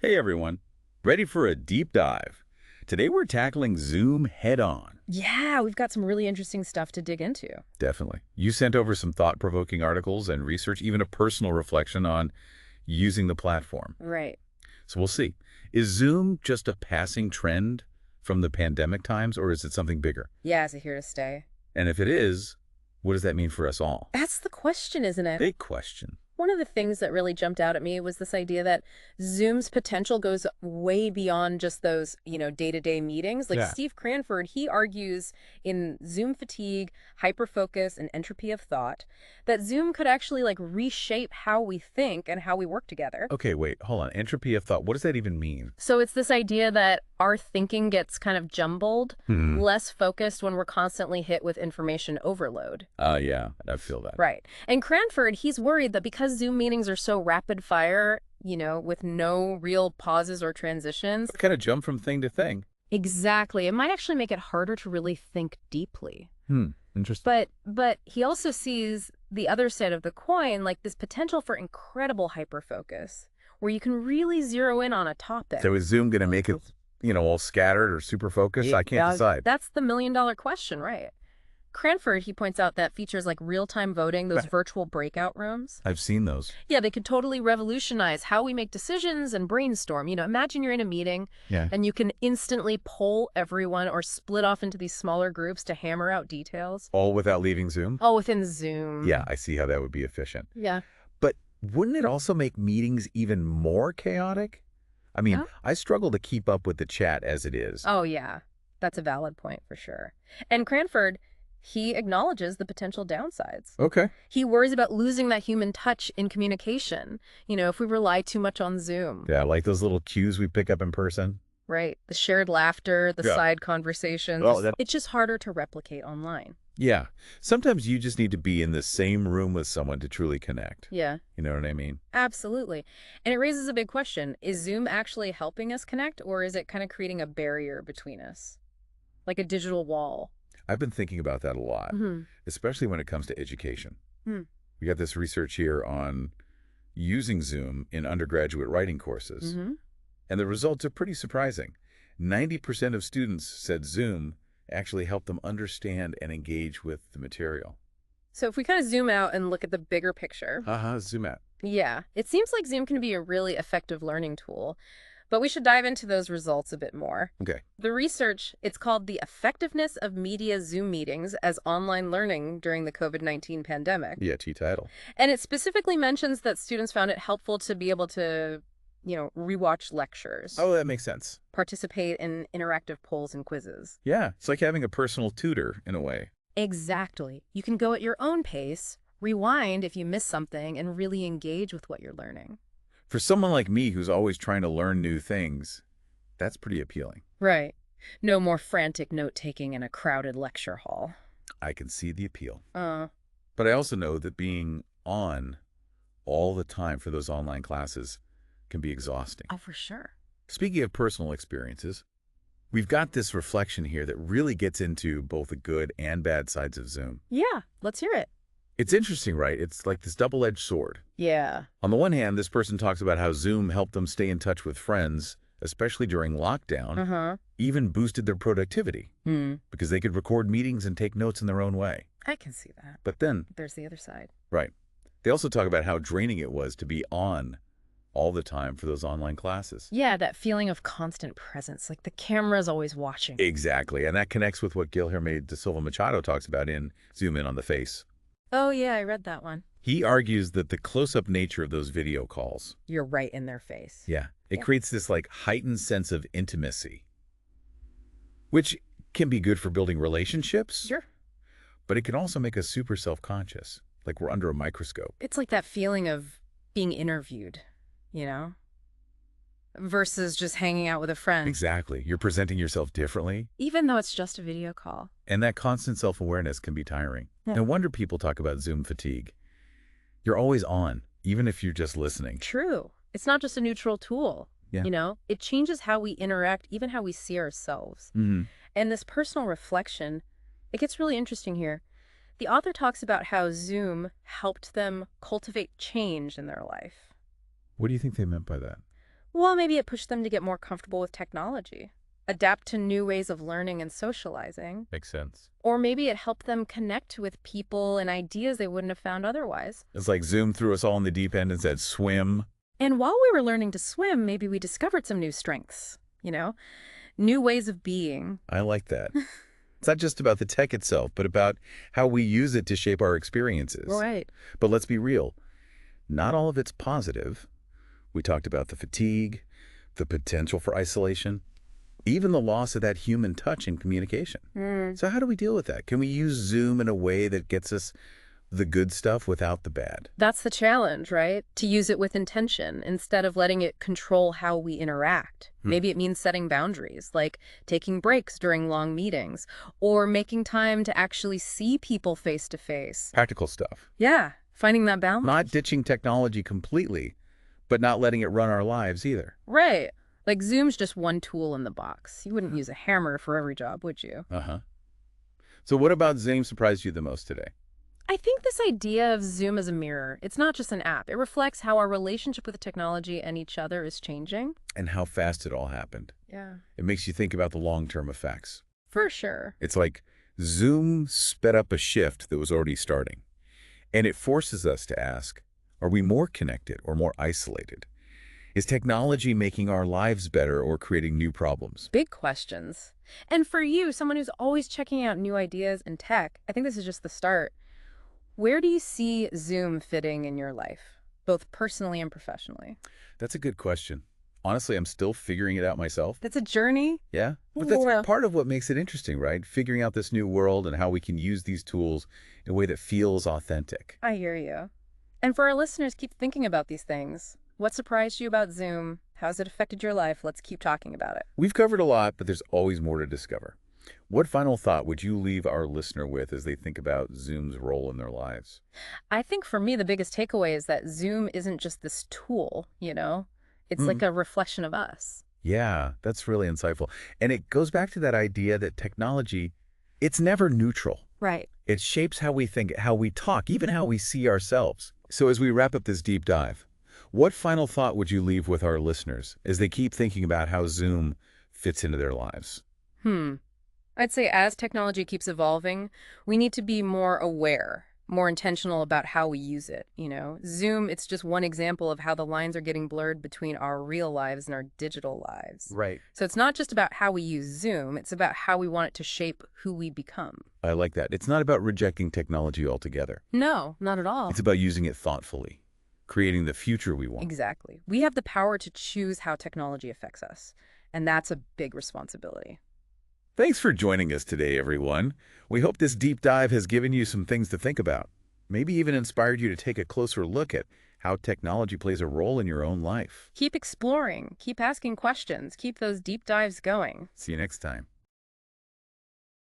Hey everyone, ready for a deep dive? Today we're tackling Zoom head-on. Yeah, we've got some really interesting stuff to dig into. Definitely. You sent over some thought-provoking articles and research, even a personal reflection on using the platform. Right. So we'll see. Is Zoom just a passing trend from the pandemic times, or is it something bigger? Yeah, is it here to stay? And if it is, what does that mean for us all? That's the question, isn't it? Big question. One of the things that really jumped out at me was this idea that Zoom's potential goes way beyond just those, day-to-day meetings. Like Yeah. Steve Cranford, he argues in Zoom fatigue, hyperfocus, and entropy of thought that Zoom could actually reshape how we think and how we work together. Okay, wait, hold on. Entropy of thought, what does that even mean? So it's this idea that our thinking gets kind of jumbled, less focused when we're constantly hit with information overload. Yeah, I feel that. Right. And Cranford, he's worried that because Zoom meetings are so rapid fire, with no real pauses or transitions. Kind of jump from thing to thing. Exactly. It might actually make it harder to really think deeply. Interesting. But he also sees the other side of the coin, like this potential for incredible hyperfocus, where you can really zero in on a topic. So is Zoom going to make it, all scattered or super focused? I can't decide. That's the million-dollar question, right? Cranford, he points out that features like real-time voting, those virtual breakout rooms. I've seen those. Yeah, they could totally revolutionize how we make decisions and brainstorm. Imagine you're in a meeting and you can instantly poll everyone or split off into these smaller groups to hammer out details. All without leaving Zoom? All within Zoom. Yeah, I see how that would be efficient. Yeah. But wouldn't it also make meetings even more chaotic? I mean, Yeah. I struggle to keep up with the chat as it is. Oh, yeah. That's a valid point for sure. And Cranford, he acknowledges the potential downsides. Okay. He worries about losing that human touch in communication, if we rely too much on Zoom. Yeah, like those little cues we pick up in person. Right. The shared laughter, the Yeah. side conversations. Well, It's just harder to replicate online. Yeah. Sometimes you just need to be in the same room with someone to truly connect. Yeah, You know what I mean? absolutely. And it raises a big question. Is Zoom actually helping us connect, or is it kind of creating a barrier between us? Like a digital wall? I've been thinking about that a lot, especially when it comes to education. Hmm. We got this research here on using Zoom in undergraduate writing courses. And the results are pretty surprising. 90% of students said Zoom actually helped them understand and engage with the material. So if we kind of zoom out and look at the bigger picture, Zoom out. yeah, it seems like Zoom can be a really effective learning tool. But we should dive into those results a bit more. Okay. The research, it's called The Effectiveness of Media Zoom Meetings as Online Learning During the COVID-19 Pandemic. Yeah, T-title. And it specifically mentions that students found it helpful to be able to, rewatch lectures, Oh, that makes sense. participate in interactive polls and quizzes. Yeah, it's like having a personal tutor in a way. Exactly. You can go at your own pace, rewind if you miss something, and really engage with what you're learning. For someone like me who's always trying to learn new things, that's pretty appealing. Right. No more frantic note-taking in a crowded lecture hall. I can see the appeal. Uh, But I also know that being on all the time for those online classes can be exhausting. oh, for sure. Speaking of personal experiences, we've got this reflection here that really gets into both the good and bad sides of Zoom. Yeah, let's hear it. It's interesting, right? It's like this double-edged sword. Yeah. On the one hand, this person talks about how Zoom helped them stay in touch with friends, especially during lockdown, Uh-huh. even boosted their productivity because they could record meetings and take notes in their own way. I can see that. But then, There's the other side. right, they also talk about how draining it was to be on all the time for those online classes. Yeah, that feeling of constant presence, like the camera's always watching. Exactly, and that connects with what Guilherme de Silva Machado talks about in Zoom In on the Face. Oh, yeah, I read that one. He argues that the close-up nature of those video calls, You're right in their face. it creates this heightened sense of intimacy, which can be good for building relationships, Sure. but it can also make us super self-conscious, like we're under a microscope. It's like that feeling of being interviewed, versus just hanging out with a friend. Exactly. You're presenting yourself differently, Even though it's just a video call. and that constant self-awareness can be tiring. Yeah. No wonder people talk about Zoom fatigue. You're always on, even if you're just listening. True. It's not just a neutral tool. Yeah. It changes how we interact, even how we see ourselves. And this personal reflection, it gets really interesting here. The author talks about how Zoom helped them cultivate change in their life. What do you think they meant by that? Well, maybe it pushed them to get more comfortable with technology, adapt to new ways of learning and socializing. Makes sense. Or maybe it helped them connect with people and ideas they wouldn't have found otherwise. It's like Zoom threw us all in the deep end and said, swim. And while we were learning to swim, maybe we discovered some new strengths, new ways of being. I like that. It's not just about the tech itself, but about how we use it to shape our experiences. Right. But let's be real. Not all of it's positive. We talked about the fatigue, the potential for isolation, even the loss of that human touch in communication. So how do we deal with that? Can we use Zoom in a way that gets us the good stuff without the bad? That's the challenge, right? To use it with intention instead of letting it control how we interact. Maybe it means setting boundaries, like taking breaks during long meetings or making time to actually see people face to face. Practical stuff. Yeah, finding that balance. Not ditching technology completely, but not letting it run our lives either. Right. Like Zoom's just one tool in the box. You wouldn't use a hammer for every job, would you? So what about Zoom surprised you the most today? I think this idea of Zoom as a mirror, it's not just an app. It reflects how our relationship with technology and each other is changing. And how fast it all happened. Yeah. It makes you think about the long-term effects. For sure. It's like Zoom sped up a shift that was already starting. And it forces us to ask, are we more connected or more isolated? Is technology making our lives better or creating new problems? Big questions. And for you, someone who's always checking out new ideas and tech, I think this is just the start. Where do you see Zoom fitting in your life, both personally and professionally? That's a good question. Honestly, I'm still figuring it out myself. That's a journey. Yeah, but that's part of what makes it interesting, right? Figuring out this new world and how we can use these tools in a way that feels authentic. I hear you. And for our listeners, keep thinking about these things. What surprised you about Zoom? How's it affected your life? Let's keep talking about it. We've covered a lot, but there's always more to discover. What final thought would you leave our listener with as they think about Zoom's role in their lives? I think for me, the biggest takeaway is that Zoom isn't just this tool, It's like a reflection of us. Yeah, that's really insightful. And it goes back to that idea that technology, it's never neutral. Right. It shapes how we think, how we talk, even how we see ourselves. So as we wrap up this deep dive, what final thought would you leave with our listeners as they keep thinking about how Zoom fits into their lives? I'd say as technology keeps evolving, we need to be more aware, more intentional about how we use it, Zoom, it's just one example of how the lines are getting blurred between our real lives and our digital lives. Right. So it's not just about how we use Zoom, it's about how we want it to shape who we become. I like that. It's not about rejecting technology altogether. No, not at all. It's about using it thoughtfully, creating the future we want. Exactly. We have the power to choose how technology affects us, and that's a big responsibility. Thanks for joining us today, everyone. We hope this deep dive has given you some things to think about, maybe even inspired you to take a closer look at how technology plays a role in your own life. Keep exploring, keep asking questions, keep those deep dives going. See you next time.